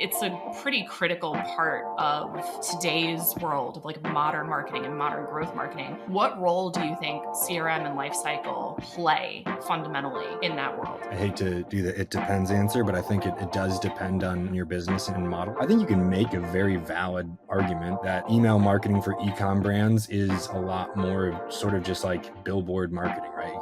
it's a pretty critical part of today's world of like modern marketing and modern growth marketing. What role do you think CRM and Lifecycle play fundamentally in that world? I hate to do the it depends answer, but I think it does depend on your business and model. I think you can make a very valid argument that email marketing for e-com brands is a lot more sort of just like billboard marketing, right?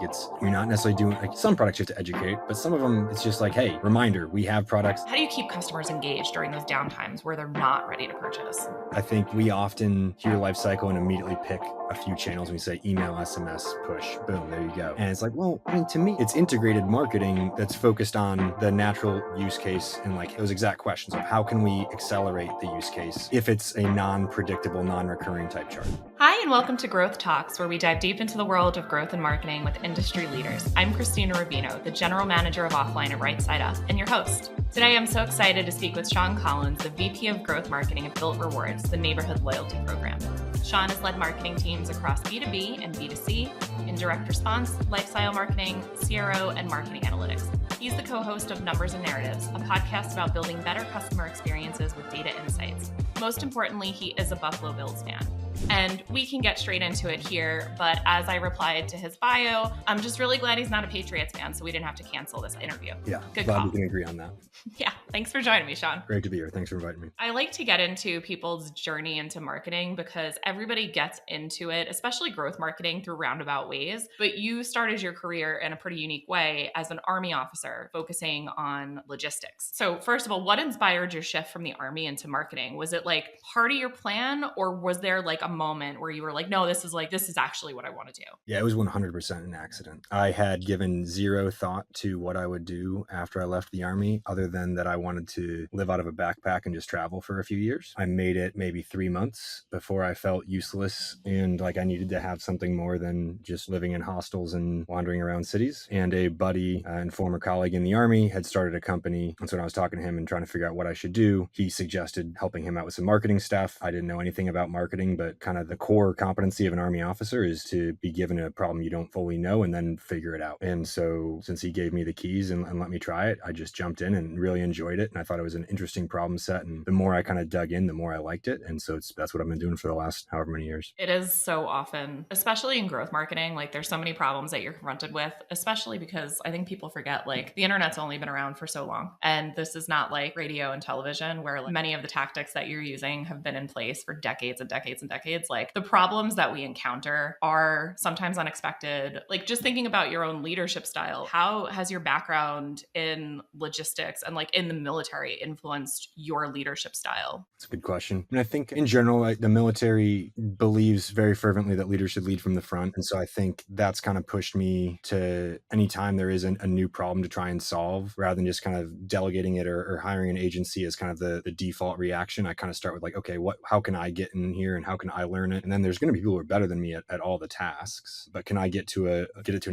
You're not necessarily doing, like, some products you have to educate, but some of them it's just like, hey, reminder, we have products. How do you keep customers engaged during those downtimes where they're not ready to purchase? I think we often hear life cycle and immediately pick a few channels. We say email, SMS, push, boom, there you go. And it's like, well, I mean, to me, it's integrated marketing that's focused on the natural use case and like those exact questions of how can we accelerate the use case if it's a non-predictable, non-recurring type chart. Hi, and welcome to Growth Talks, where we dive deep into the world of growth and marketing with industry leaders. I'm Krystina Rubino, the General Manager of Offline at Right Side Up, and your host. Today, I'm so excited to speak with Sean Collins, the VP of Growth Marketing at Bilt Rewards, the neighborhood loyalty program. Sean has led marketing teams across B2B and B2C, in direct response, lifestyle marketing, CRO, and marketing analytics. He's the co-host of Numbers and Narratives, a podcast about building better customer experiences with data insights. Most importantly, he is a Buffalo Bills fan. And we can get straight into it here, but as I replied to his bio, I'm just really glad he's not a Patriots fan, so we didn't have to cancel this interview. Yeah, good glad call. we can agree on that. Yeah, thanks for joining me, Sean. Great to be here. Thanks for inviting me. I like to get into people's journey into marketing because everybody gets into it, especially growth marketing, through roundabout ways. But you started your career in a pretty unique way as an Army officer focusing on logistics. So first of all, what inspired your shift from the Army into marketing? Was it like part of your plan, or was there like a moment where you were like, no, this is actually what I want to do? Yeah, it was 100% an accident. I had given zero thought to what I would do after I left the Army, other than that I wanted to live out of a backpack and just travel for a few years. I made it maybe 3 months before I felt useless and like I needed to have something more than just living in hostels and wandering around cities. And a buddy and former colleague in the Army had started a company. And so when I was talking to him and trying to figure out what I should do, he suggested helping him out with some marketing stuff. I didn't know anything about marketing, but kind of the core competency of an Army officer is to be given a problem you don't fully know and then figure it out. And so since he gave me the keys and let me try it, I just jumped in and really enjoyed it. And I thought it was an interesting problem set. And the more I kind of dug in, the more I liked it. And so that's what I've been doing for the last however many years. It is so often, especially in growth marketing, like there's so many problems that you're confronted with, especially because I think people forget like the internet's only been around for so long. And this is not like radio and television where like many of the tactics that you're using have been in place for decades and decades and decades. Like the problems that we encounter are sometimes unexpected. Like just thinking about your own leadership style, how has your background in logistics and like in the military influenced your leadership style? That's a good question. And I think in general, like, the military believes very fervently that leaders should lead from the front. And so I think that's kind of pushed me to anytime there isn't a new problem to try and solve, rather than just kind of delegating it or hiring an agency as kind of the default reaction. I kind of start with like, okay, how can I get in here and how can I learn it? And then there's going to be people who are better than me at all the tasks, but can I get it to an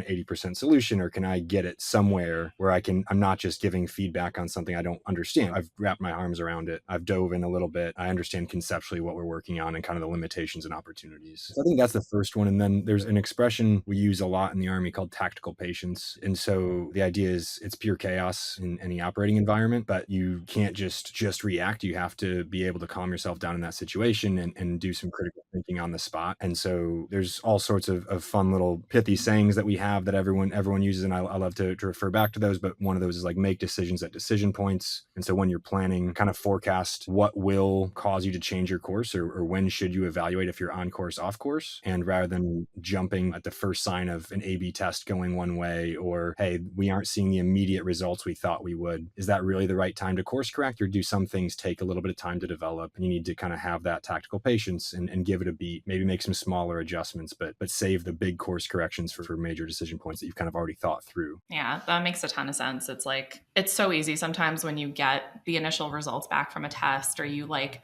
80% solution, or can I get it somewhere where I'm not just giving feedback on something I don't understand. I've wrapped my arms around it. I've dove in a little bit. I understand conceptually what we're working on and kind of the limitations and opportunities. So I think that's the first one. And then there's an expression we use a lot in the Army called tactical patience. And so the idea is it's pure chaos in any operating environment, but you can't just react. You have to be able to calm yourself down in that situation and do some critical thinking on the spot. And so there's all sorts of fun little pithy sayings that we have that everyone uses. And I love to refer back to those. But one of those is like, make decisions at decision points. And so when you're planning, kind of forecast what will cause you to change your course, or when should you evaluate if you're on course, off course. And rather than jumping at the first sign of an A/B test going one way, or, hey, we aren't seeing the immediate results we thought we would, is that really the right time to course correct? Or do some things take a little bit of time to develop? And you need to kind of have that tactical patience and give it a beat, maybe make some smaller adjustments, but save the big course corrections for major decision points that you've kind of already thought through. Yeah, that makes a ton of sense. It's like, it's so easy sometimes when you get the initial results back from a test, or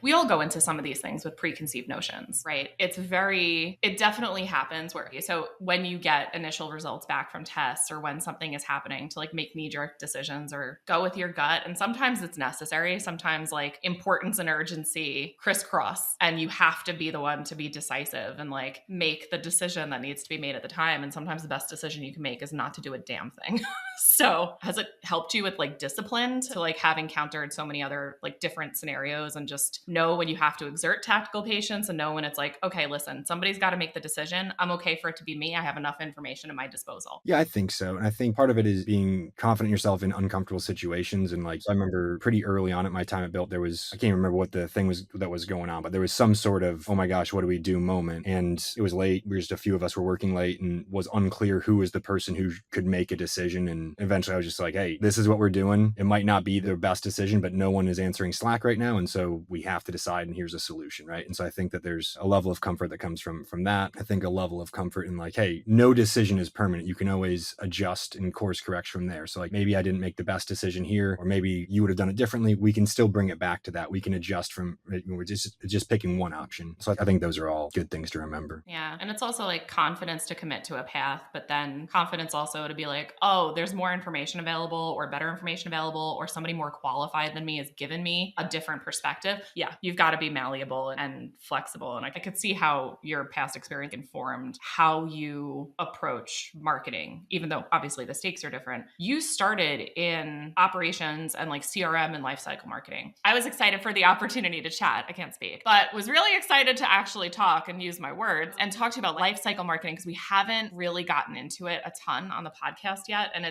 we all go into some of these things with preconceived notions, right? It definitely happens so when you get initial results back from tests, or when something is happening, to like make make knee-jerk decisions or go with your gut. And sometimes it's necessary. Sometimes like importance and urgency crisscross, and you have to be the one to be decisive and like make the decision that needs to be made at the time. And sometimes the best decision you can make is not to do a damn thing. So has it helped you with like discipline to like have encountered so many other like different scenarios and just know when you have to exert tactical patience and know when it's like, okay, listen, somebody's got to make the decision. I'm okay for it to be me. I have enough information at my disposal. Yeah, I think so. And I think part of it is being confident in yourself in uncomfortable situations. And like, I remember pretty early on at my time at Bilt, there was, I can't remember what the thing was that was going on, but there was some sort of, oh my gosh, what do we do moment? And it was late. We were just a few of us were working late and was unclear who was the person who could make a decision. And eventually I was just like, hey, this is what we're doing. It might not be the best decision, but no one is answering Slack right now. And so we have to decide, and here's a solution, right? And so I think that there's a level of comfort that comes from that. I think a level of comfort in like, hey, no decision is permanent. You can always adjust and course correct from there. So like maybe I didn't make the best decision here, or maybe you would have done it differently. We can still bring it back to that. We can adjust from, we're just picking one option. So I think those are all good things to remember. Yeah. And it's also like confidence to commit to a path, but then confidence also to be like, oh, there's more information available or better information available, or somebody more qualified than me has given me a different perspective. Yeah. You've got to be malleable and flexible. And I could see how your past experience informed how you approach marketing, even though obviously the stakes are different. You started in operations and like CRM and lifecycle marketing. I was excited for the opportunity to chat. I can't speak, but was really excited to actually talk and use my words and talk to you about lifecycle marketing, because we haven't really gotten into it a ton on the podcast yet. And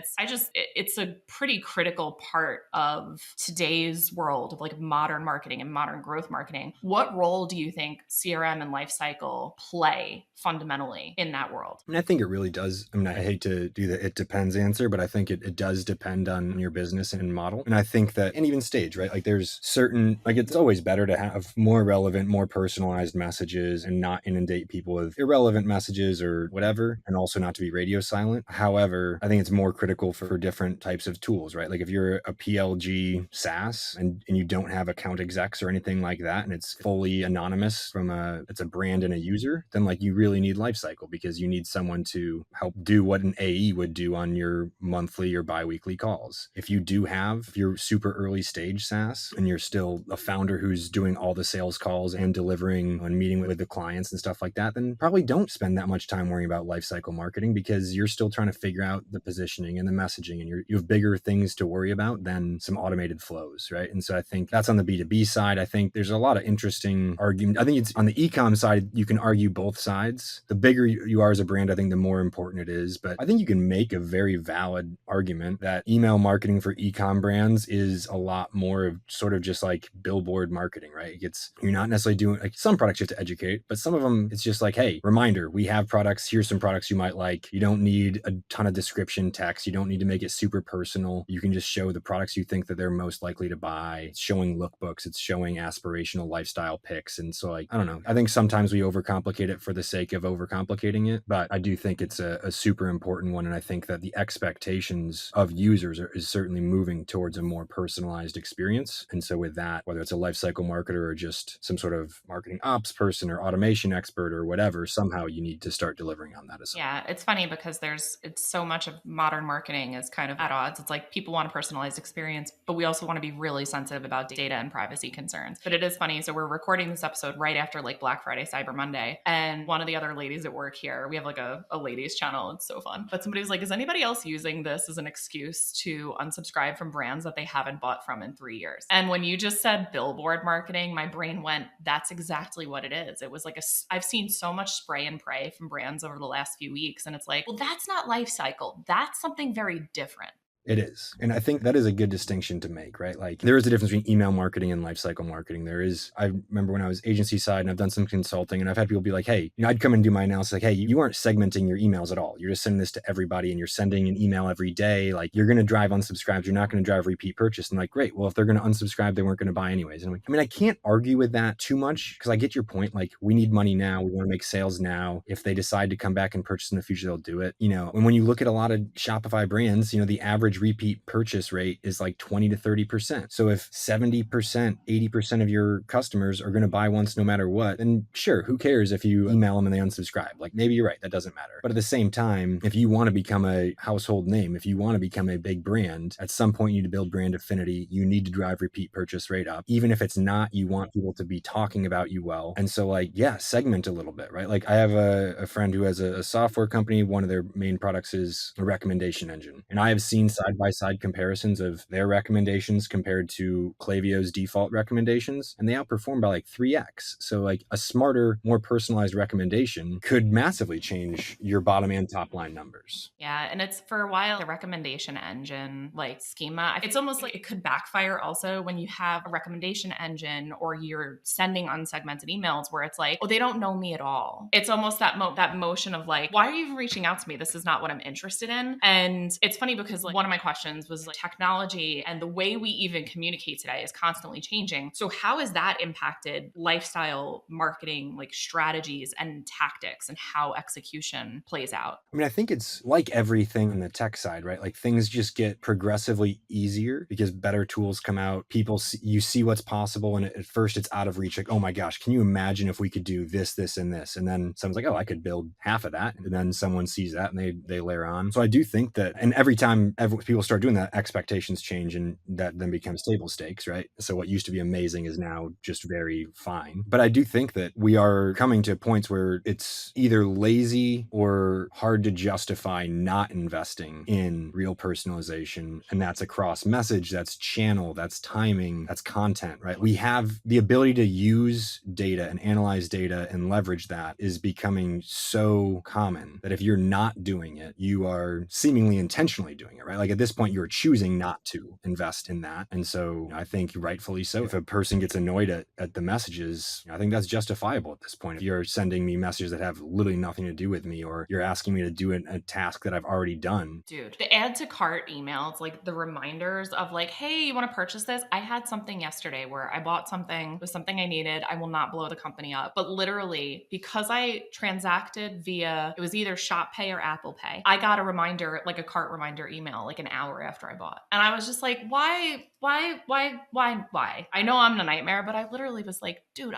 it's a pretty critical part of today's world of like modern marketing and modern growth marketing. What role do you think CRM and lifecycle play fundamentally in that world? And I think it really does. I mean, I hate to do the it depends answer, but I think it does depend on your business and model. And I think that, and even stage, right? Like there's certain, like it's always better to have more relevant, more personalized messages and not inundate people with irrelevant messages or whatever, and also not to be radio silent. However, I think it's more critical for different types of tools, right? Like if you're a PLG SaaS and you don't have account execs or anything like that, and it's fully anonymous it's a brand and a user, then like you really need Lifecycle, because you need someone to help do what an AE would do on your monthly or biweekly calls. If you're super early stage SaaS and you're still a founder who's doing all the sales calls and delivering and meeting with the clients and stuff like that, then probably don't spend that much time worrying about lifecycle marketing, because you're still trying to figure out the positioning and the messaging, and you have bigger thigings to worry about than some automated flows, right? And so I think that's on the B2B side. I think there's a lot of interesting argument. I think it's on the e-com side, you can argue both sides. The bigger you are as a brand, I think the more important it is. But I think you can make a very valid argument that email marketing for e-com brands is a lot more of sort of just like billboard marketing, right? You're not necessarily doing, like, some products you have to educate, but some of them it's just like, hey, reminder, we have products. Here's some products you might like. You don't need a ton of description text. You don't need to make it super personal. You can just show the products you think that they're most likely to buy. It's showing lookbooks. It's showing aspirational lifestyle pics. And so like, I don't know. I think sometimes we overcomplicate it for the sake of overcomplicating it, but I do think it's a super important one. And I think that the expectations of users is certainly moving towards a more personalized experience. And so with that, whether it's a lifecycle marketer or just some sort of marketing ops person or automation expert or whatever, somehow you need to start delivering on that as well. Yeah, it's funny because it's so much of modern marketing is kind of at odds. It's like people want a personalized experience, but we also want to be really sensitive about data and privacy concerns. But it is funny. So we're recording this episode right after like Black Friday, Cyber Monday. And one of the other ladies at work here, we have like a ladies channel. It's so fun. But somebody was like, is anybody else using this as an excuse to unsubscribe from brands that they haven't bought from in 3 years? And when you just said billboard marketing, my brain went, that's exactly what it is. It was like I've seen so much spray and pray from brands over the last few weeks. And it's like, well, that's not life cycle. That's something very different. It is. And I think that is a good distinction to make, right? Like there is a difference between email marketing and lifecycle marketing. I remember when I was agency side and I've done some consulting and I've had people be like, hey, I'd come and do my analysis like, hey, you aren't segmenting your emails at all. You're just sending this to everybody and you're sending an email every day. Like you're going to drive unsubscribes. You're not going to drive repeat purchase. And like, great. Well, if they're going to unsubscribe, they weren't going to buy anyways. And I can't argue with that too much because I get your point. Like we need money now. We want to make sales now. If they decide to come back and purchase in the future, they'll do it. And when you look at a lot of Shopify brands, the average average repeat purchase rate is like 20 to 30%. So if 70%, 80% of your customers are going to buy once no matter what, then sure, who cares if you email them and they unsubscribe? Like maybe you're right, that doesn't matter. But at the same time, if you want to become a household name, if you want to become a big brand, at some point you need to build brand affinity. You need to drive repeat purchase rate up. Even if it's not, you want people to be talking about you well. And so like, yeah, segment a little bit, right? Like I have a friend who has a software company. One of their main products is a recommendation engine. And I have seen side-by-side comparisons of their recommendations compared to Klaviyo's default recommendations, and they outperform by like 3x. So like a smarter, more personalized recommendation could massively change your bottom and top line numbers. Yeah. And it's for a while, the recommendation engine like schema, it's almost like it could backfire also when you have a recommendation engine or you're sending unsegmented emails where it's like, oh, they don't know me at all. It's almost that motion of like, why are you even reaching out to me? This is not what I'm interested in. And it's funny because like one of my questions was like technology and the way we even communicate today is constantly changing. So how has that impacted lifestyle marketing, like strategies and tactics and how execution plays out? I mean, I think it's like everything in the tech side, right? Like things just get progressively easier because better tools come out. People see, you see what's possible. And at first it's out of reach. Like, oh my gosh, can you imagine if we could do this, this, and this? And then someone's like, oh, I could build half of that. And then someone sees that and they layer on. So I do think that, and every time people start doing that, expectations change and that then becomes table stakes, right? So what used to be amazing is now just very fine. But I do think that we are coming to points where it's either lazy or hard to justify not investing in real personalization. And that's across message, that's channel, that's timing, that's content, right? We have the ability to use data and analyze data and leverage that is becoming so common that if you're not doing it, you are seemingly intentionally doing it, right? Like at this point, you're choosing not to invest in that. And so I think rightfully so, if a person gets annoyed at the messages, I think that's justifiable at this point. If you're sending me messages that have literally nothing to do with me, or you're asking me to do a task that I've already done. Dude, the add to cart emails, like the reminders of like, hey, you want to purchase this? I had something yesterday where I bought something, it was something I needed. I will not blow the company up. But literally, because I transacted via, it was either Shop Pay or Apple Pay, I got a reminder, like a cart reminder email, like an hour after I bought. And I was just like, why? I know I'm a nightmare, but I literally was like, dude,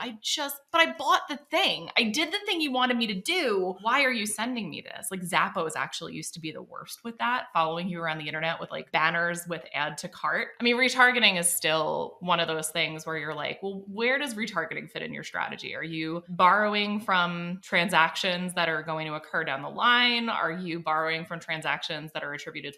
but I bought the thing. I did the thing you wanted me to do. Why are you sending me this? Like Zappos actually used to be the worst with that, following you around the internet with like banners with add to cart. I mean, retargeting is still one of those things where you're like, well, where does retargeting fit in your strategy? Are you borrowing from transactions that are going to occur down the line? Are you borrowing from transactions that are attributed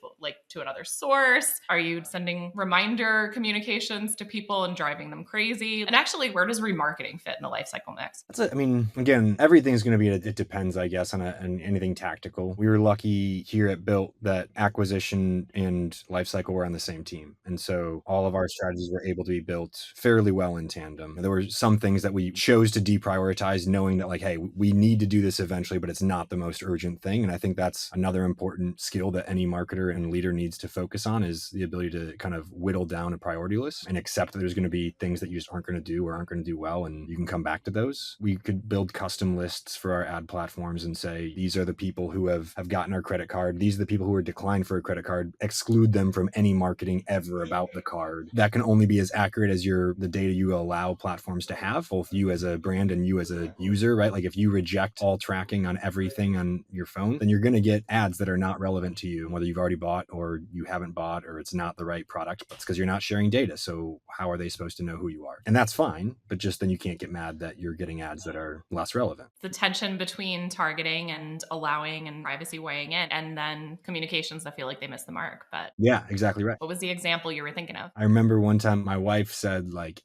to another source? Are you sending reminder communications to people and driving them crazy? And actually, where does remarketing fit in the lifecycle mix? That's it. I mean, again, everything's going to be, it depends, I guess, on anything tactical. We were lucky here at Bilt that acquisition and lifecycle were on the same team. And so all of our strategies were able to be built fairly well in tandem. There were some things that we chose to deprioritize, knowing that like, hey, we need to do this eventually, but it's not the most urgent thing. And I think that's another important skill that any marketer and leader needs to focus on, is the ability to kind of whittle down a priority list and accept that there's going to be things that you just aren't going to do or aren't going to do well, and you can come back to those. We could build custom lists for our ad platforms and say, these are the people who have gotten our credit card. These are the people who are declined for a credit card. Exclude them from any marketing ever about the card. That can only be as accurate as the data you allow platforms to have, both you as a brand and you as a user, right? Like if you reject all tracking on everything on your phone, then you're going to get ads that are not relevant to you, whether you've already bought or you haven't bought, or it's not the right product. But it's because you're not sharing data. So how are they supposed to know who you are? And that's fine, but just then you can't get mad that you're getting ads that are less relevant. The tension between targeting and allowing and privacy weighing in, and then communications that feel like they missed the mark. But yeah, exactly right. What was the example you were thinking of? I remember one time my wife said, like,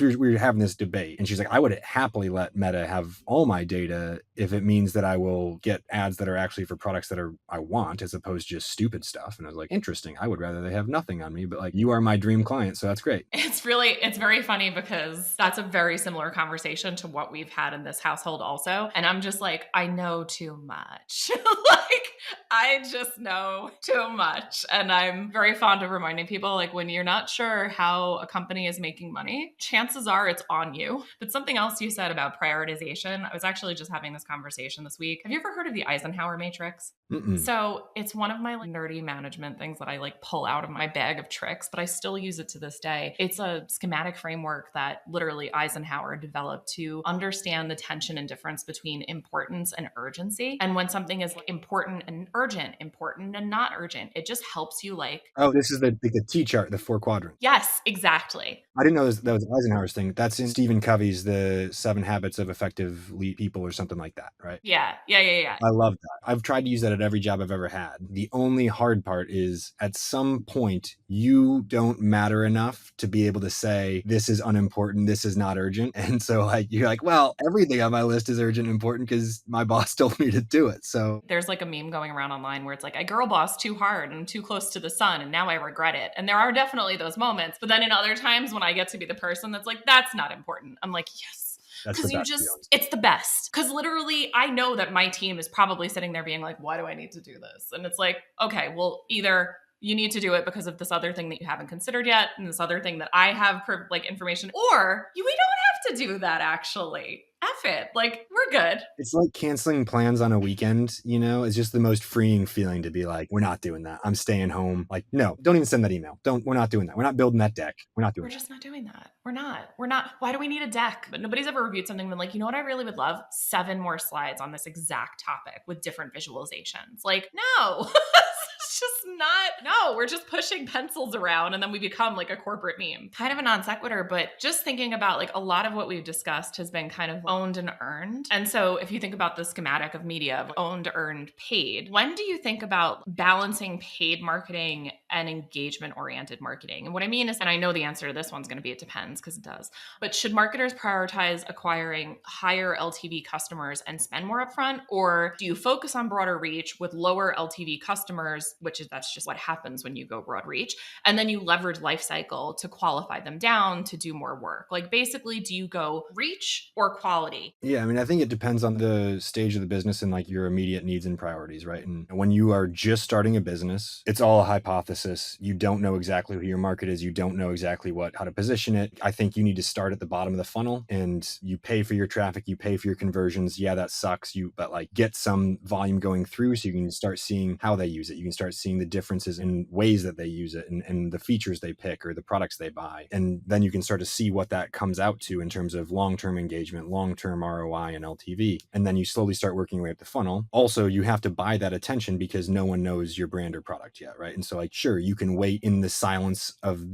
we were having this debate, and she's like, I would happily let Meta have all my data if it means that I will get ads that are actually for products that I want, as opposed to just stupid stuff. And I was like, interesting. I would rather they have nothing on me, but like, you are my dream client, so that's great. It's very funny because that's a very similar conversation to what we've had in this household also. And I'm just like, I know too much. Like, I just know too much. And I'm very fond of reminding people, like, when you're not sure how a company is making money, chances are it's on you. But something else you said about prioritization, I was actually just having this conversation this week. Have you ever heard of the Eisenhower matrix? Mm-mm. So it's one of my nerdy management management things that I like pull out of my bag of tricks, but I still use it to this day. It's a schematic framework that literally Eisenhower developed to understand the tension and difference between importance and urgency. And when something is important and urgent, important and not urgent, it just helps you like, Oh, this is the T chart, the 4 quadrants. yes, exactly. I didn't know that was Eisenhower's thing. That's in Stephen Covey's The 7 Habits of Effective People or something like that, right? Yeah. I love that. I've tried to use that at every job I've ever had. The only hard part is at some point, you don't matter enough to be able to say, this is unimportant, this is not urgent. And so like you're like, well, everything on my list is urgent and important because my boss told me to do it. So there's like a meme going around online where it's like, I girl boss too hard and too close to the sun, and now I regret it. And there are definitely those moments. But then in other times when I get to be the person that's like, that's not important, I'm like, yes. Because it's the best. Because literally, I know that my team is probably sitting there being like, why do I need to do this? And it's like, okay, well, either you need to do it because of this other thing that you haven't considered yet, and this other thing that I have like information, or we don't have to do that actually. F it. Like, we're good. It's like canceling plans on a weekend, it's just the most freeing feeling to be like, we're not doing that. I'm staying home. Like, no, don't even send that email. We're not doing that. We're not building that deck. We're just not doing that. We're not. Why do we need a deck? But nobody's ever reviewed something and been like, you know what I really would love? 7 more slides on this exact topic with different visualizations. Like, no. It's just not, no, we're just pushing pencils around and then we become like a corporate meme. Kind of a non sequitur, but just thinking about like a lot of what we've discussed has been kind of owned and earned. And so if you think about the schematic of media, of owned, earned, paid, when do you think about balancing paid marketing and engagement oriented marketing? And what I mean is, and I know the answer to this one's going to be, it depends, because it does, but should marketers prioritize acquiring higher LTV customers and spend more upfront? Or do you focus on broader reach with lower LTV customers, that's just what happens when you go broad reach. And then you leverage Lifecycle to qualify them down to do more work. Like basically, do you go reach or quality? Yeah, I mean, I think it depends on the stage of the business and like your immediate needs and priorities, right? And when you are just starting a business, it's all a hypothesis. You don't know exactly who your market is. You don't know exactly how to position it. I think you need to start at the bottom of the funnel and you pay for your traffic, you pay for your conversions. Yeah, that sucks. But like get some volume going through so you can start seeing how they use it. You can start seeing the differences in ways that they use it and the features they pick or the products they buy. And then you can start to see what that comes out to in terms of long-term engagement, long-term ROI and LTV. And then you slowly start working your way up the funnel. Also, you have to buy that attention because no one knows your brand or product yet, right? And so like, sure, you can wait in the silence of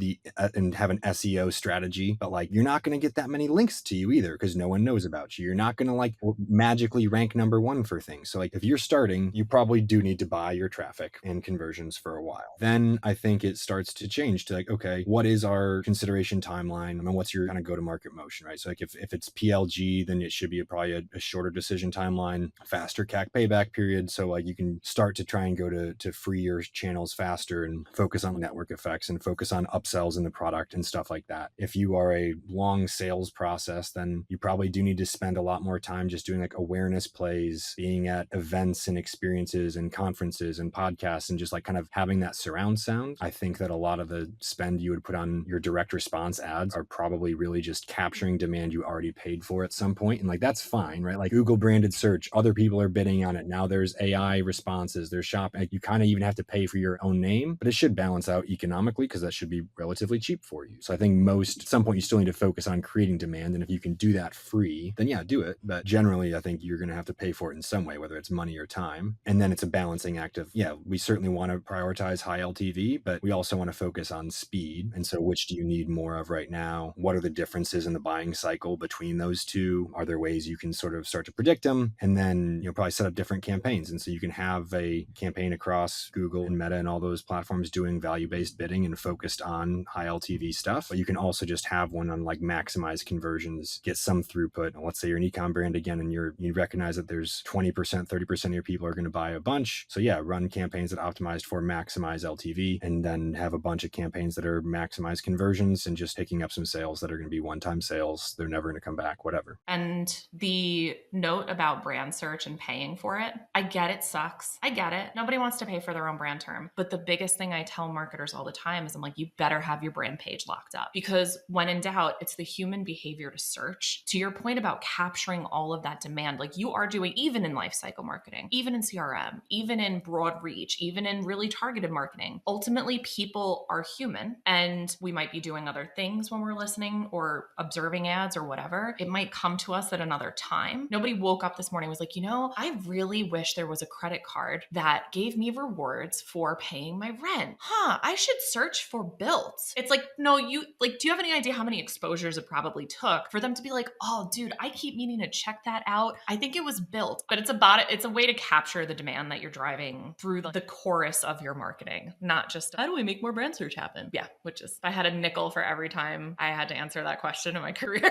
and have an SEO strategy, but like, you're not going to get that many links to you either because no one knows about you. You're not going to like magically rank number 1 for things. So like, if you're starting, you probably do need to buy your traffic and conversions for a while. Then I think it starts to change to like, okay, what is our consideration timeline? I mean, what's your kind of go-to-market motion, right? So like if it's PLG, then it should be probably a shorter decision timeline, faster CAC payback period. So like you can start to try and go to freer channels faster and focus on network effects and focus on upsells in the product and stuff like that. If you are a long sales process, then you probably do need to spend a lot more time just doing like awareness plays, being at events and experiences and conferences and podcasts and just like kind of having that surround sound. I think that a lot of the spend you would put on your direct response ads are probably really just capturing demand you already paid for at some point. And like, that's fine, right? Like Google branded search, other people are bidding on it. Now there's AI responses, there's shopping. Like you kind of even have to pay for your own name, but it should balance out economically because that should be relatively cheap for you. So I think at some point you still need to focus on creating demand. And if you can do that free, then yeah, do it. But generally, I think you're going to have to pay for it in some way, whether it's money or time. And then it's a balancing act of, yeah, we certainly want to prioritize high LTV, but we also want to focus on speed. And so which do you need more of right now? What are the differences in the buying cycle between those two? Are there ways you can sort of start to predict them? And then you'll probably set up different campaigns. And so you can have a campaign across Google and Meta and all those platforms doing value-based bidding and focused on high LTV stuff. But you can also just have one on like maximize conversions, get some throughput. And let's say you're an e-com brand again, and you recognize that there's 20%, 30% of your people are going to buy a bunch. So yeah, run campaigns that optimized for maximize LTV, and then have a bunch of campaigns that are maximize conversions and just picking up some sales that are going to be one-time sales. They're never going to come back, whatever. And the note about brand search and paying for it, I get it sucks. I get it. Nobody wants to pay for their own brand term. But the biggest thing thing I tell marketers all the time is I'm like, you better have your brand page locked up, because when in doubt, it's the human behavior to search. To your point about capturing all of that demand, like you are doing, even in lifecycle marketing, even in CRM, even in broad reach, even in really targeted marketing, ultimately people are human, and we might be doing other things when we're listening or observing ads or whatever. It might come to us at another time. Nobody woke up this morning and was like, I really wish there was a credit card that gave me rewards for paying my rent. I should search for Bilt. It's like, no, do you have any idea how many exposures it probably took for them to be like, oh, dude, I keep meaning to check that out. I think it was Bilt. But it's about it. It's a way to capture the demand that you're driving through the chorus of your marketing, not just how do we make more brand search happen? Yeah, which is, if I had a nickel for every time I had to answer that question in my career,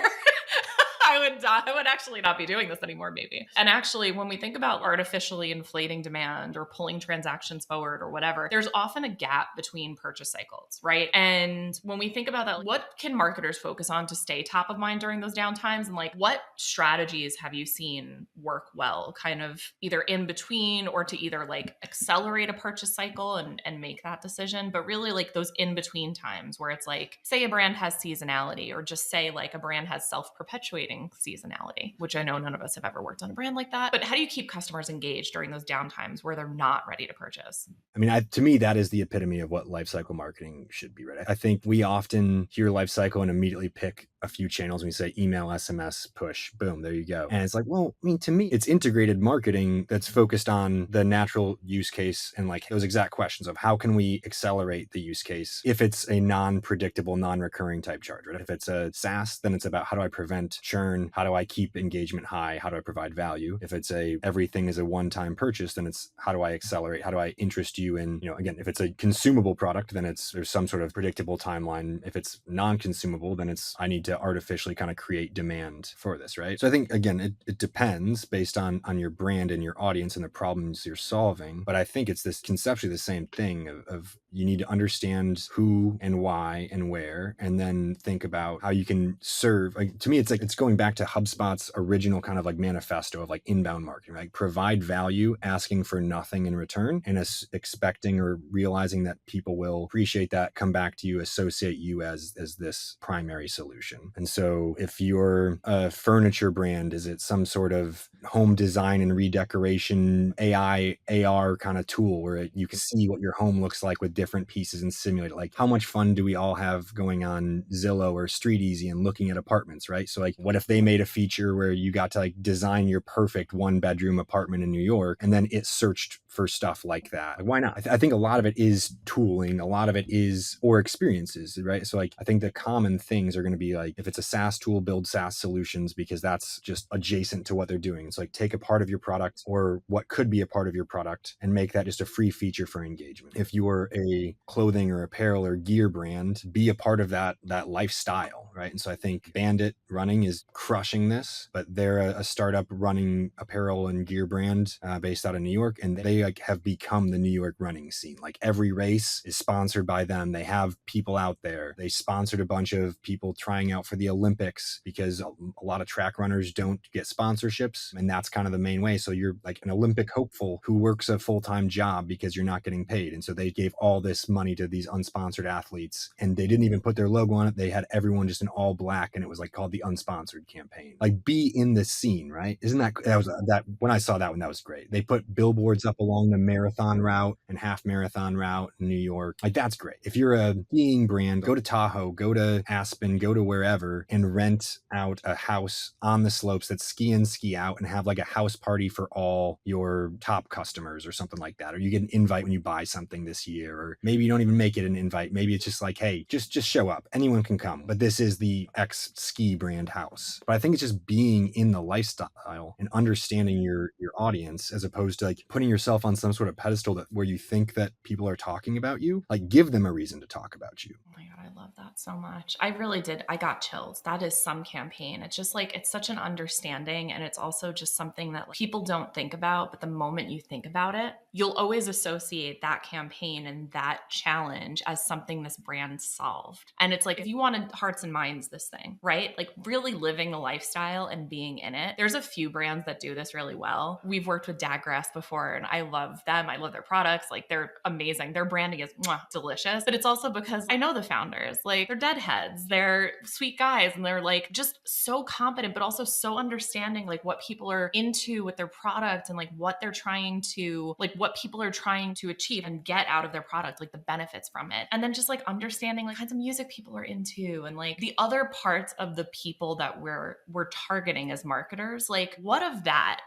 I would actually not be doing this anymore, maybe. And actually, when we think about artificially inflating demand or pulling transactions forward or whatever, there's often a gap between purchase cycles, right? And when we think about that, what can marketers focus on to stay top of mind during those downtimes? And like, what strategies have you seen work well, kind of either in between or to either like accelerate a purchase cycle and make that decision, but really like those in between times where it's like, say a brand has seasonality, or just say like a brand has self-perpetuating seasonality, which I know none of us have ever worked on a brand like that. But how do you keep customers engaged during those downtimes where they're not ready to purchase? I mean, to me, that is the epitome of what lifecycle marketing should be, right? I think we often hear lifecycle and immediately pick a few channels. We say email, SMS, push, boom, there you go. And it's like, well, I mean, to me, it's integrated marketing that's focused on the natural use case and like those exact questions of how can we accelerate the use case if it's a non-predictable, non-recurring type charge, right? If it's a SaaS, then it's about how do I prevent churn? How do I keep engagement high? How do I provide value? If it's everything is a one-time purchase, then it's how do I accelerate? How do I interest you in, again, if it's a consumable product, then there's some sort of predictable timeline. If it's non-consumable, then I need to artificially kind of create demand for this, right? So I think, again, it depends based on your brand and your audience and the problems you're solving. But I think it's this conceptually the same thing of you need to understand who and why and where, and then think about how you can serve. Like, to me, it's going back to HubSpot's original kind of like manifesto of like inbound marketing, right? Provide value, asking for nothing in return, and expecting or realizing that people will appreciate that, come back to you, associate you as this primary solution. And so if you're a furniture brand, is it some sort of home design and redecoration AI, AR kind of tool where you can see what your home looks like with different pieces and simulate it? Like, how much fun do we all have going on Zillow or StreetEasy and looking at apartments, right? So like, what if they made a feature where you got to like design your perfect 1-bedroom apartment in New York, and then it searched for stuff like that? Like, why not? I think a lot of it is tooling, a lot of it is, or experiences, right? So like, I think the common things are going to be like, if it's a SaaS tool, build SaaS solutions, because that's just adjacent to what they're doing. It's like, take a part of your product or what could be a part of your product and make that just a free feature for engagement. If you're a clothing or apparel or gear brand, be a part of that lifestyle, right? And so I think Bandit Running is crushing this, but they're a startup running apparel and gear brand based out of New York, and they like have become the New York running scene. Like, every race is sponsored by them. They have people out there. They sponsored a bunch of people trying out for the Olympics because a lot of track runners don't get sponsorships, and that's kind of the main way. So you're like an Olympic hopeful who works a full-time job because you're not getting paid. And so they gave all this money to these unsponsored athletes, and they didn't even put their logo on it. They had everyone just in all black, and it was like called the unsponsored campaign. Like, be in the scene, right? Isn't that was that when I saw that one, that was great. They put billboards up along the marathon route and half marathon route in New York. Like, that's great. If you're a skiing brand, go to Tahoe, go to Aspen, go to wherever, and rent out a house on the slopes that ski in, ski out, and have like a house party for all your top customers or something like that. Or you get an invite when you buy something this year, or maybe you don't even make it an invite. Maybe it's just like, hey, just show up. Anyone can come, but this is the X ski brand house. But I think it's just being in the lifestyle and understanding your audience, as opposed to like putting yourself on some sort of pedestal where you think that people are talking about you. Like, give them a reason to talk about you. Oh my God, I love that so much. I really did. I got chills. That is some campaign. It's just like, it's such an understanding, and it's also which is something that people don't think about, but the moment you think about it, you'll always associate that campaign and that challenge as something this brand solved. And it's like, if you wanted hearts and minds this thing, right? Like really living the lifestyle and being in it. There's a few brands that do this really well. We've worked with Dadgrass before and I love them. I love their products. Like they're amazing. Their branding is delicious. But it's also because I know the founders, like they're deadheads, they're sweet guys, and they're like just so competent, but also so understanding like what people are into with their product and like what they're trying to, like what people are trying to achieve and get out of their product, like the benefits from it. And then just like understanding like kinds of music people are into and like the other parts of the people that we're targeting as marketers. Like what of that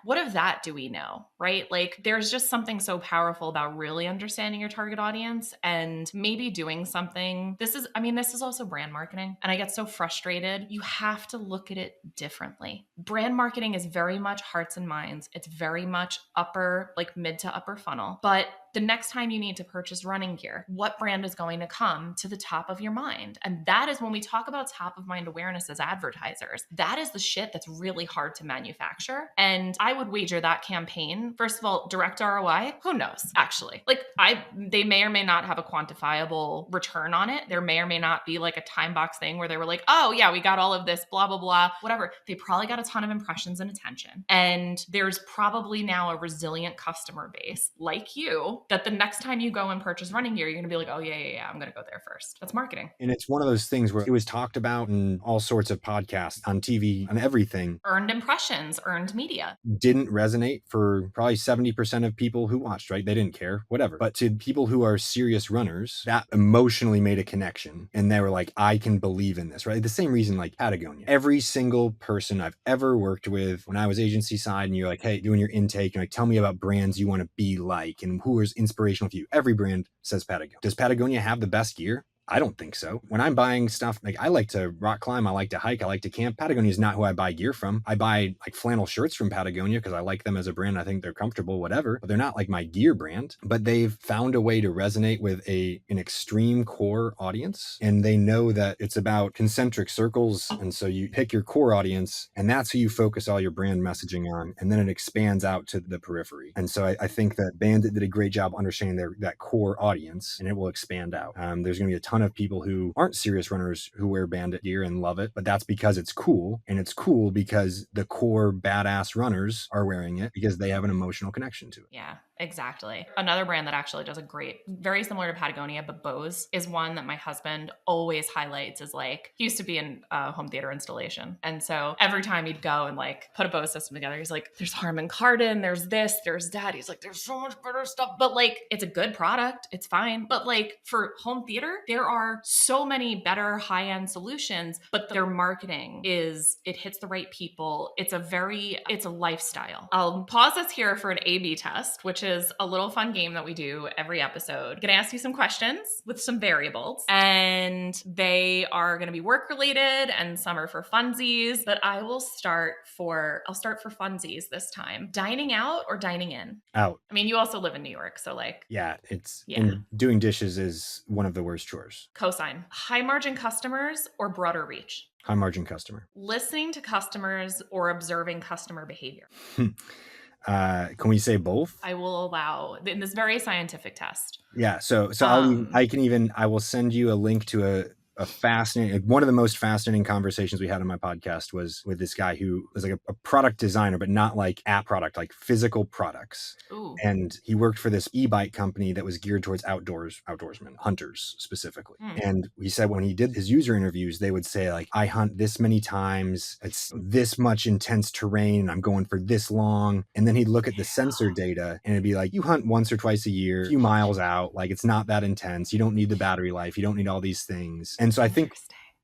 do we know, right? Like there's just something so powerful about really understanding your target audience and maybe doing something. This is also brand marketing. And I get so frustrated. You have to look at it differently. Brand marketing is very much hearts and minds. It's very much mid to upper funnel. But the next time you need to purchase running gear, what brand is going to come to the top of your mind? And that is when we talk about top of mind awareness as advertisers. That is the shit that's really hard to manufacture. And I would wager that campaign, first of all, direct ROI, who knows, actually. Like they may or may not have a quantifiable return on it. There may or may not be like a time box thing where they were like, oh yeah, we got all of this, blah, blah, blah, whatever. They probably got a ton of impressions and attention. And there's probably now a resilient customer base like you that the next time you go and purchase running gear, you're going to be like, oh yeah, I'm going to go there first. That's marketing. And it's one of those things where it was talked about in all sorts of podcasts, on TV, on everything. Earned impressions, earned media. Didn't resonate for probably 70% of people who watched, right? They didn't care, whatever. But to people who are serious runners, that emotionally made a connection. And they were like, I can believe in this, right? The same reason like Patagonia. Every single person I've ever worked with when I was agency side and you're like, hey, doing your intake, and like, tell me about brands you want to be like and who is inspirational for you. Every brand says Patagonia. Does Patagonia have the best gear? I don't think so. When I'm buying stuff, like I like to rock climb, I like to hike, I like to camp. Patagonia is not who I buy gear from. I buy like flannel shirts from Patagonia because I like them as a brand. I think they're comfortable, whatever, but they're not like my gear brand. But they've found a way to resonate with an extreme core audience. And they know that it's about concentric circles. And so you pick your core audience and that's who you focus all your brand messaging on. And then it expands out to the periphery. And so I think that Bandit did a great job understanding that core audience, and it will expand out. There's going to be a ton of people who aren't serious runners who wear Bandit gear and love it, but that's because it's cool. And it's cool because the core badass runners are wearing it because they have an emotional connection to it. Yeah. Exactly. Another brand that actually does a great, very similar to Patagonia, but Bose is one that my husband always highlights as like, he used to be in home theater installation. And so every time he'd go and like put a Bose system together, he's like, there's Harman Kardon, there's this, there's that. He's like, there's so much better stuff. But like, it's a good product. It's fine. But like for home theater, there are so many better high-end solutions, but their marketing it hits the right people. It's a lifestyle. I'll pause us here for an A/B test, which is a little fun game that we do every episode. I'm going to ask you some questions with some variables, and they are going to be work related and some are for funsies, but I'll start for funsies this time. Dining out or dining in? Out. I mean, you also live in New York, so like. Yeah, and doing dishes is one of the worst chores. Cosign. High margin customers or broader reach? High margin customer. Listening to customers or observing customer behavior? Can we say both? I will allow in this very scientific test. Yeah. So I will send you a link to a fascinating, one of the most fascinating conversations we had on my podcast was with this guy who was like a product designer, but not like app product, like physical products. Ooh. And he worked for this e-bike company that was geared towards outdoorsmen, hunters specifically. And he said when he did his user interviews, they would say like, I hunt this many times, it's this much intense terrain, and I'm going for this long. And then he'd look at the sensor data and it'd be like, you hunt once or twice a year, a few miles out, like it's not that intense. You don't need the battery life. You don't need all these things. And so I think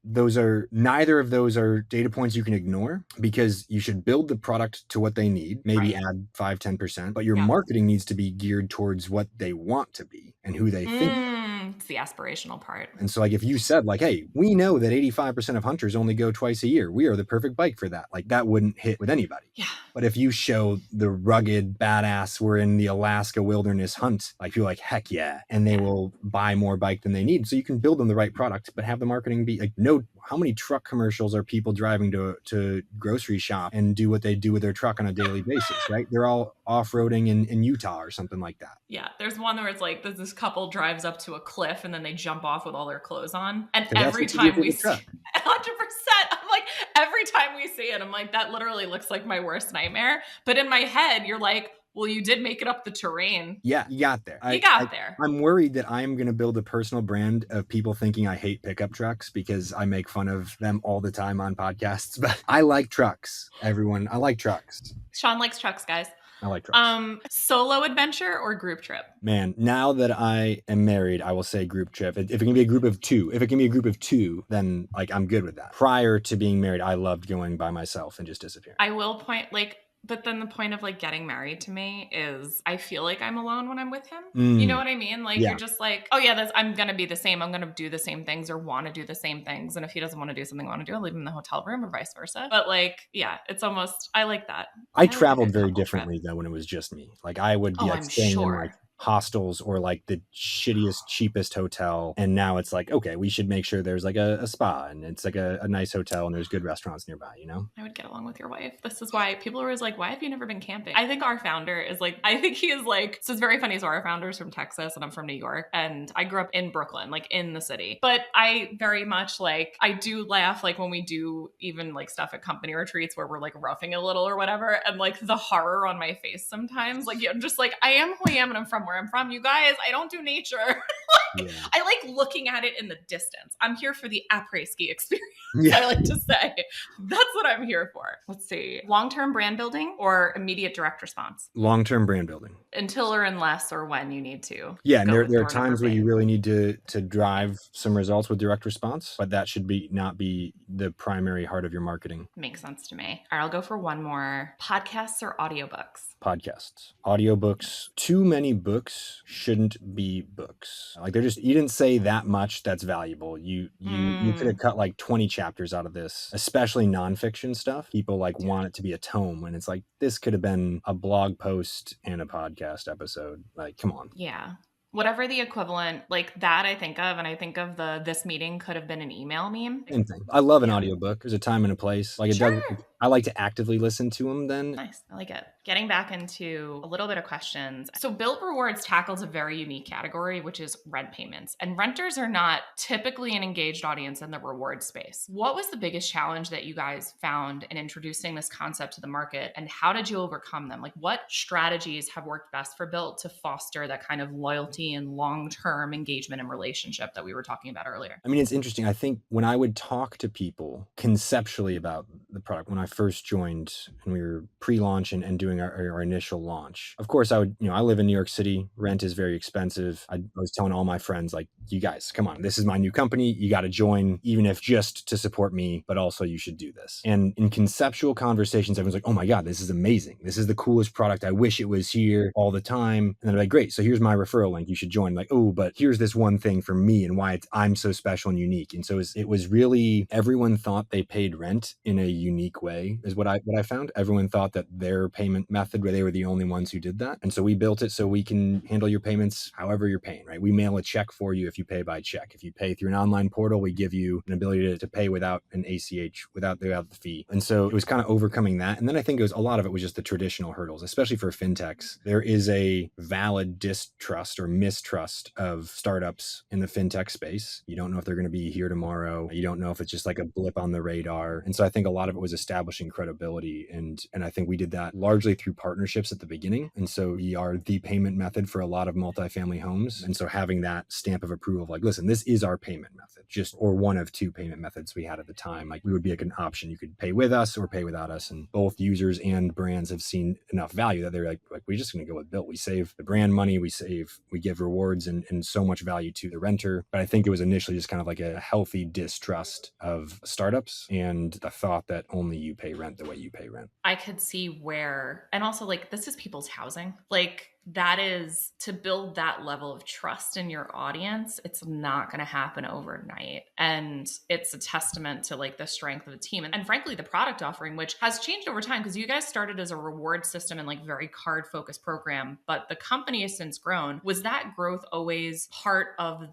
neither of those are data points you can ignore, because you should build the product to what they need, maybe add 5-10%, but your marketing needs to be geared towards what they want to be and who they think. It's the aspirational part. And so like if you said like, hey, we know that 85% of hunters only go twice a year, we are the perfect bike for that. Like that wouldn't hit with anybody. Yeah. But if you show the rugged badass, we're in the Alaska wilderness hunt, like you're like, heck yeah. And they will buy more bike than they need. So you can build them the right product, but have the marketing be like, no, how many truck commercials are people driving to grocery shop and do what they do with their truck on a daily basis, right? They're all off-roading in Utah or something like that. Yeah, there's one where it's like this couple drives up to a cliff and then they jump off with all their clothes on. And every time we see 100%, I'm like, every time we see it, I'm like, that literally looks like my worst nightmare. But in my head, you're like, well, you did make it up the terrain. Yeah, you got there. You got there. I'm worried that I'm going to build a personal brand of people thinking I hate pickup trucks because I make fun of them all the time on podcasts. But I like trucks, everyone. I like trucks. Sean likes trucks, guys. I like trucks. Solo adventure or group trip? Man, now that I am married, I will say group trip. If it can be a group of two, then like I'm good with that. Prior to being married, I loved going by myself and just disappearing. I will point but then the point of like getting married to me is I feel like I'm alone when I'm with him. You know what I mean? Like you're just like, oh yeah, I'm going to be the same. I'm going to do the same things or want to do the same things. And if he doesn't want to do something I want to do, I'll leave him in the hotel room or vice versa. But like, yeah, it's almost, I like that. I traveled very differently though when it was just me. Like I would be staying in like hostels or like the shittiest, cheapest hotel. And now it's like, okay, we should make sure there's like a spa and it's like a nice hotel and there's good restaurants nearby, you know? I would get along with your wife. This is why people are always like, why have you never been camping? I think our founder is like, so it's very funny. So our founder's from Texas and I'm from New York and I grew up in Brooklyn, like in the city. But I very much like, I do laugh like when we do even like stuff at company retreats where we're like roughing a little or whatever. And like the horror on my face sometimes, like, I'm just like, I am who I am and I'm from where I'm from. You guys, I don't do nature. I like looking at it in the distance. I'm here for the après-ski experience. I like to say that's what I'm here for. Let's see. Long-term brand building or immediate direct response? Long-term brand building. Until or unless or when you need to. Yeah, and there are times where you really need to drive some results with direct response, but that should not be the primary heart of your marketing. Makes sense to me. All right, I'll go for one more. Podcasts or audiobooks? Podcasts. Audiobooks. Too many books shouldn't be books. Like you didn't say that much that's valuable. You could have cut like 20 chapters out of this, especially nonfiction stuff. People want it to be a tome and it's like, this could have been a blog post and a podcast episode. Like, come on. Yeah. Whatever the equivalent, like that I think of, and I think of this meeting could have been an email meme. Same thing. I love an audiobook. There's a time and a place. Like I like to actively listen to them then. Nice. I like it. Getting back into a little bit of questions. So Bilt Rewards tackles a very unique category, which is rent payments. And renters are not typically an engaged audience in the reward space. What was the biggest challenge that you guys found in introducing this concept to the market? And how did you overcome them? Like what strategies have worked best for Bilt to foster that kind of loyalty and long-term engagement and relationship that we were talking about earlier? I mean, it's interesting. I think when I would talk to people conceptually about the product, when I first joined and we were pre-launch and doing our initial launch, of course I live in New York City. Rent is very expensive. I was telling all my friends, like, you guys, come on, this is my new company. You got to join, even if just to support me, but also you should do this. And in conceptual conversations, everyone's like, oh my God, this is amazing. This is the coolest product. I wish it was here all the time. And then I'm like, great. So here's my referral link. You should join. Like, oh, but here's this one thing for me and why I'm so special and unique. And so it was really, everyone thought they paid rent in a unique way is what I found. Everyone thought that their payment method, where they were the only ones who did that. And so we built it so we can handle your payments however you're paying, right? We mail a check for you if you pay by check. If you pay through an online portal, we give you an ability to pay without an ACH, without the fee. And so it was kind of overcoming that. And then I think a lot of it was just the traditional hurdles, especially for fintechs. There is a valid distrust or mistrust of startups in the fintech space. You don't know if they're going to be here tomorrow. You don't know if it's just like a blip on the radar. And so I think a lot of it was establishing credibility. And I think we did that largely through partnerships at the beginning. And so we are the payment method for a lot of multifamily homes. And so having that stamp of approval of like, listen, this is our payment method, or one of two payment methods we had at the time. Like we would be like an option. You could pay with us or pay without us. And both users and brands have seen enough value that they're like we're just going to go with Bilt. We save the brand money. We give rewards and so much value to the renter. But I think it was initially just kind of like a healthy distrust of startups and the thought that only you pay rent the way you pay rent. I could see where, and also like, this is people's housing. Like that is to build that level of trust in your audience. It's not going to happen overnight. And it's a testament to like the strength of the team and frankly, the product offering, which has changed over time because you guys started as a reward system and like very card focused program, but the company has since grown. Was that growth always part of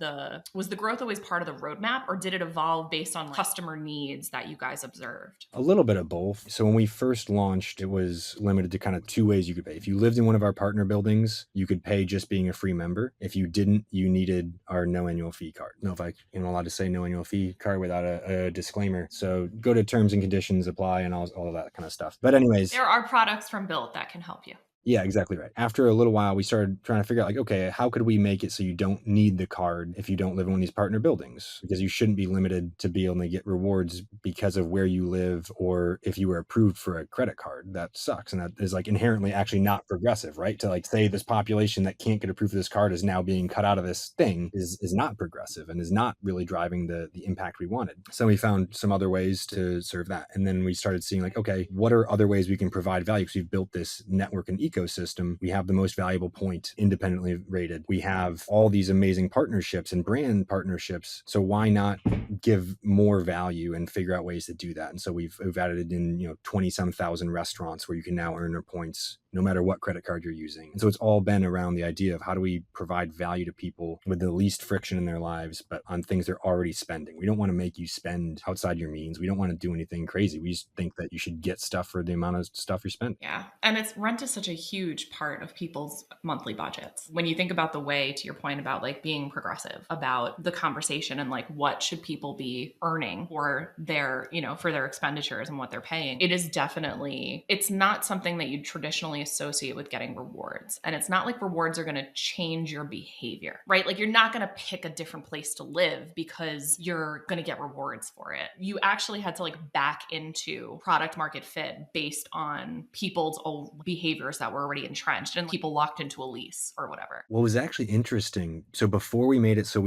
was the growth always part of the roadmap, or did it evolve based on like customer needs that you guys observed? A little bit of both. So when we first launched, it was limited to kind of two ways you could pay. If you lived in one of our partner buildings, you could pay just being a free member. If you didn't, you needed our no annual fee card. I don't know if I'm allowed to say no annual fee card without a disclaimer. So go to terms and conditions, apply, and all of that kind of stuff. But anyways, there are products from Bilt that can help you. Yeah, exactly right. After a little while, we started trying to figure out like, okay, how could we make it so you don't need the card if you don't live in one of these partner buildings? Because you shouldn't be limited to be able to get rewards because of where you live or if you were approved for a credit card. That sucks. And that is like inherently actually not progressive, right? To like say this population that can't get approved for this card is now being cut out of this thing is not progressive and is not really driving the impact we wanted. So we found some other ways to serve that. And then we started seeing like, okay, what are other ways we can provide value? Because we've built this network and ecosystem. We have the most valuable point independently rated. We have all these amazing partnerships and brand partnerships. So why not give more value and figure out ways to do that? And so we've added it in 20-some thousand restaurants where you can now earn your points no matter what credit card you're using. And so it's all been around the idea of how do we provide value to people with the least friction in their lives, but on things they're already spending. We don't want to make you spend outside your means. We don't want to do anything crazy. We just think that you should get stuff for the amount of stuff you spend. Yeah. And rent is such a huge part of people's monthly budgets. When you think about the way, to your point about like being progressive about the conversation and like what should people be earning for their, for their expenditures and what they're paying, it is definitely, it's not something that you traditionally associate with getting rewards. And it's not like rewards are going to change your behavior, right? Like you're not going to pick a different place to live because you're going to get rewards for it. You actually had to like back into product market fit based on people's old behaviors that were already entrenched and people locked into a lease or whatever. What was actually interesting, so before we made it so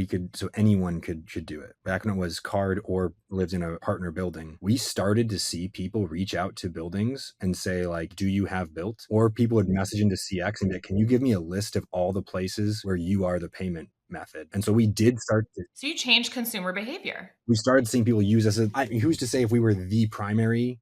anyone should do it, back when it was card or lived in a partner building, we started to see people reach out to buildings and say like, do you have Bilt? Or people would message into CX and be like, can you give me a list of all the places where you are the payment method? And so we did start to... So you changed consumer behavior. We started seeing people use us as, who's to say if we were the primary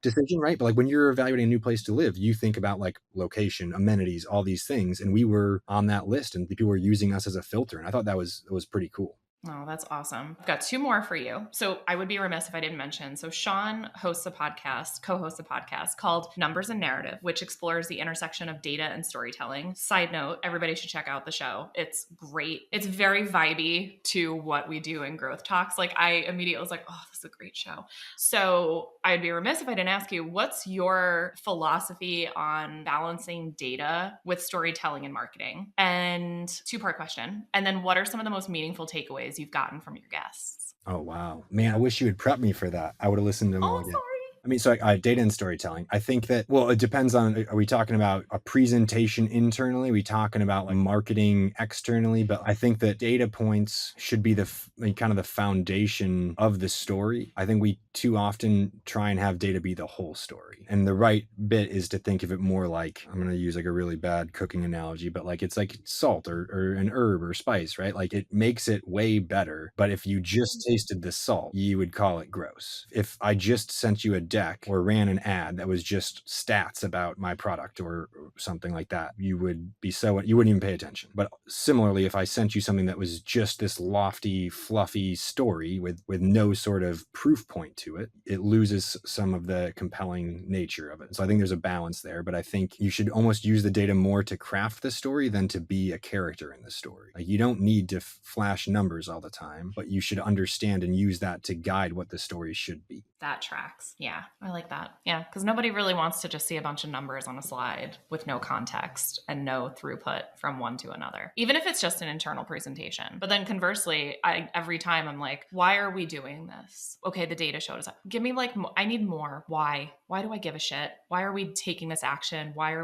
decision, right? But like when you're evaluating a new place to live, you think about like location, amenities, all these things. And we were on that list and people were using us as a filter. And I thought that was pretty cool. Oh, that's awesome. I've got two more for you. So I would be remiss if I didn't mention. So Sean co-hosts a podcast called Numbers and Narrative, which explores the intersection of data and storytelling. Side note, everybody should check out the show. It's great. It's very vibey to what we do in Growth Talks. Like I immediately was like, oh, this is a great show. So I'd be remiss if I didn't ask you, what's your philosophy on balancing data with storytelling and marketing? And two-part question. And then what are some of the most meaningful takeaways you've gotten from your guests? Oh, wow. Man, I wish you would prep me for that. I would have listened to them all again. Sorry. I mean, so data and storytelling. I think that, well, it depends on, are we talking about a presentation internally? Are we talking about like marketing externally? But I think that data points should be kind of the foundation of the story. I think we too often try and have data be the whole story. And the right bit is to think of it more like, I'm going to use like a really bad cooking analogy, but like it's like salt or an herb or spice, right? Like it makes it way better. But if you just tasted the salt, you would call it gross. If I just sent you a deck or ran an ad that was just stats about my product or something like that, you wouldn't even pay attention. But similarly, if I sent you something that was just this lofty, fluffy story with no sort of proof point to it, it loses some of the compelling nature of it. So I think there's a balance there, but I think you should almost use the data more to craft the story than to be a character in the story. Like you don't need to flash numbers all the time, but you should understand and use that to guide what the story should be. That tracks. Yeah, I like that. Yeah, because nobody really wants to just see a bunch of numbers on a slide with no context and no throughput from one to another, even if it's just an internal presentation. But then conversely, every time I'm like, why are we doing this? Okay, the data showed episode. Give me like, I need more. Why? Why do I give a shit? Why are we taking this action? Why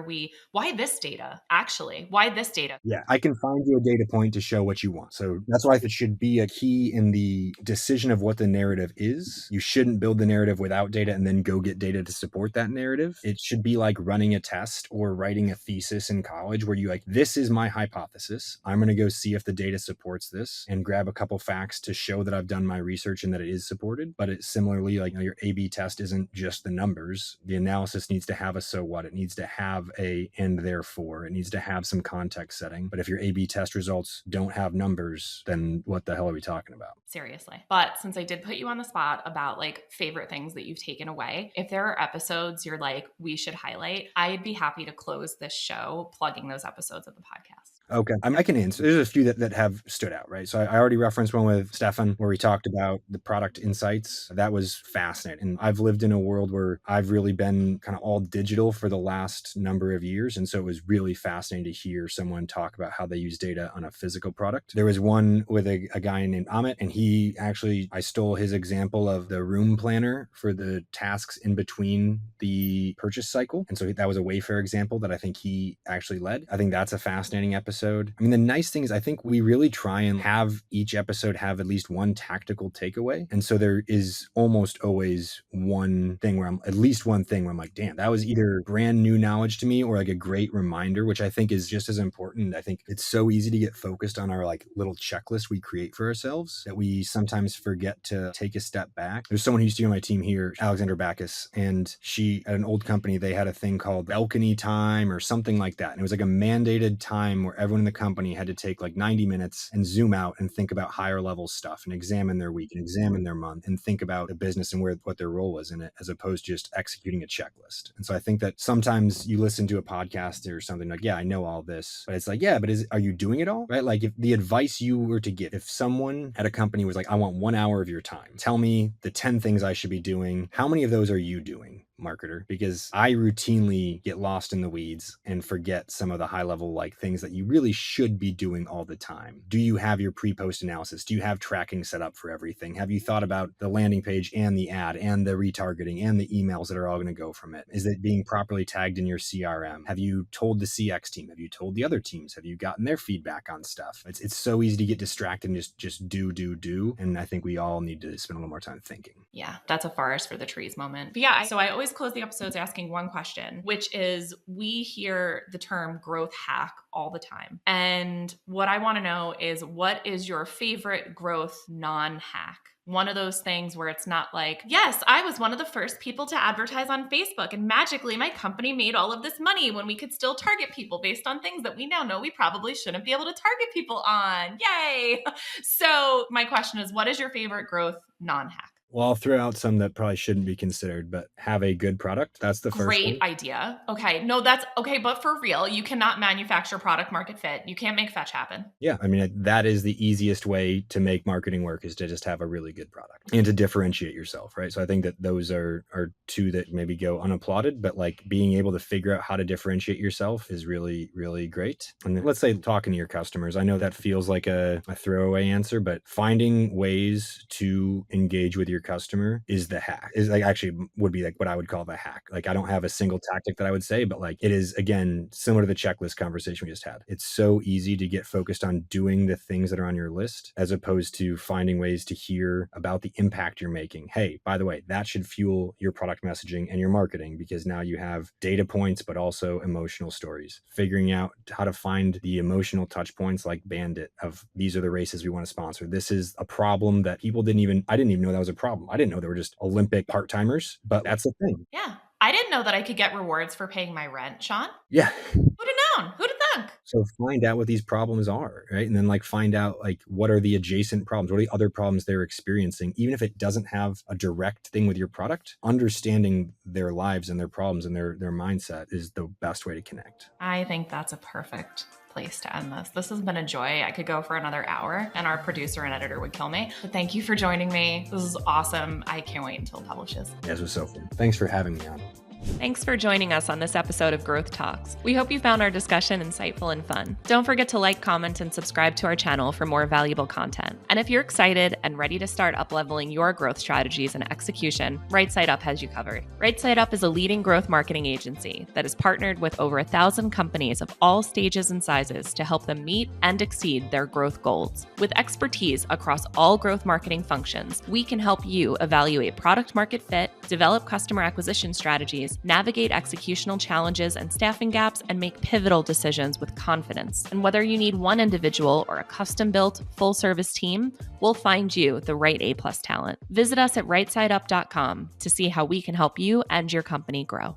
this data? Actually, why this data? Yeah, I can find you a data point to show what you want. So that's why it should be a key in the decision of what the narrative is. You shouldn't build the narrative without data and then go get data to support that narrative. It should be like running a test or writing a thesis in college where you like, this is my hypothesis. I'm going to go see if the data supports this and grab a couple facts to show that I've done my research and that it is supported. But it's similarly like, your A/B test isn't just the numbers. The analysis needs to have a so what. It needs to have a and therefore. It needs to have some context setting. But if your A/B test results don't have numbers, then what the hell are we talking about? Seriously. But since I did put you on the spot about like favorite things that you've taken away, if there are episodes you're like, we should highlight, I'd be happy to close this show plugging those episodes of the podcast. Okay. I can answer. There's a few that have stood out, right? So I already referenced one with Stefan where we talked about the product insights. That was fascinating. And I've lived in a world where I've really been kind of all digital for the last number of years. And so it was really fascinating to hear someone talk about how they use data on a physical product. There was one with a guy named Amit, and I stole his example of the room planner for the tasks in between the purchase cycle. And so that was a Wayfair example that I think he actually led. I think that's a fascinating episode. I mean, the nice thing is I think we really try and have each episode have at least one tactical takeaway. And so there is almost always one thing where I'm like, damn, that was either brand new knowledge to me or like a great reminder, which I think is just as important. I think it's so easy to get focused on our like little checklist we create for ourselves that we sometimes forget to take a step back. There's someone who used to be on my team here, Alexandra Backus, and she at an old company, they had a thing called balcony time or something like that. And it was like a mandated time where everyone in the company had to take like 90 minutes and zoom out and think about higher level stuff and examine their week and examine their month and think about the business and what their role was in it, as opposed to just executing a checklist. And so I think that sometimes you listen to a podcast or something like, yeah, I know all this, but it's like, yeah, but are you doing it all? Right? Like if the advice you were to give, if someone at a company was like, I want 1 hour of your time, tell me the 10 things I should be doing. How many of those are you doing, marketer? Because I routinely get lost in the weeds and forget some of the high level like things that you really should be doing all the time. Do you have your pre-post analysis? Do you have tracking set up for everything? Have you thought about the landing page and the ad and the retargeting and the emails that are all going to go from it? Is it being properly tagged in your CRM? Have you told the CX team? Have you told the other teams? Have you gotten their feedback on stuff? It's so easy to get distracted and just do. And I think we all need to spend a little more time thinking. Yeah, that's a forest for the trees moment. But yeah, so I always close the episodes asking one question, which is, we hear the term growth hack all the time. And what I want to know is, what is your favorite growth non-hack? One of those things where it's not like, yes, I was one of the first people to advertise on Facebook and magically my company made all of this money when we could still target people based on things that we now know we probably shouldn't be able to target people on. Yay. So my question is, what is your favorite growth non-hack? Well, I'll throw out some that probably shouldn't be considered, but have a good product. That's the first one. Great idea. Okay. No, that's okay. But for real, you cannot manufacture product market fit. You can't make fetch happen. Yeah. I mean, that is the easiest way to make marketing work, is to just have a really good product and to differentiate yourself, right? So I think that those are two that maybe go unapplauded, but like being able to figure out how to differentiate yourself is really, really great. And then let's say talking to your customers. I know that feels like a throwaway answer, but finding ways to engage with your customer is the hack. Is like actually would be like what I would call the hack. Like I don't have a single tactic that I would say, but like it is, again, similar to the checklist conversation we just had. It's so easy to get focused on doing the things that are on your list as opposed to finding ways to hear about the impact you're making. Hey, by the way, that should fuel your product messaging and your marketing, because now you have data points, but also emotional stories. Figuring out how to find the emotional touch points like Bandit of, these are the races we want to sponsor. This is a problem that I didn't even know that was a problem. I didn't know they were just Olympic part-timers, but that's the thing. Yeah. I didn't know that I could get rewards for paying my rent, Sean. Yeah. Who'd have known? Who'd have thunk? So find out what these problems are, right? And then like find out like what are the adjacent problems? What are the other problems they're experiencing? Even if it doesn't have a direct thing with your product, understanding their lives and their problems and their mindset is the best way to connect. I think that's a perfect place to end this. This has been a joy. I could go for another hour and our producer and editor would kill me. But thank you for joining me. This is awesome. I can't wait until it publishes. Yeah, this was so fun. Thanks for having me on. Thanks for joining us on this episode of Growth Talks. We hope you found our discussion insightful and fun. Don't forget to like, comment, and subscribe to our channel for more valuable content. And if you're excited and ready to start up-leveling your growth strategies and execution, Right Side Up has you covered. Right Side Up is a leading growth marketing agency that has partnered with over 1,000 companies of all stages and sizes to help them meet and exceed their growth goals. With expertise across all growth marketing functions, we can help you evaluate product market fit, develop customer acquisition strategies, navigate executional challenges and staffing gaps, and make pivotal decisions with confidence. And whether you need one individual or a custom-built, full-service team, we'll find you the right A+ talent. Visit us at rightsideup.com to see how we can help you and your company grow.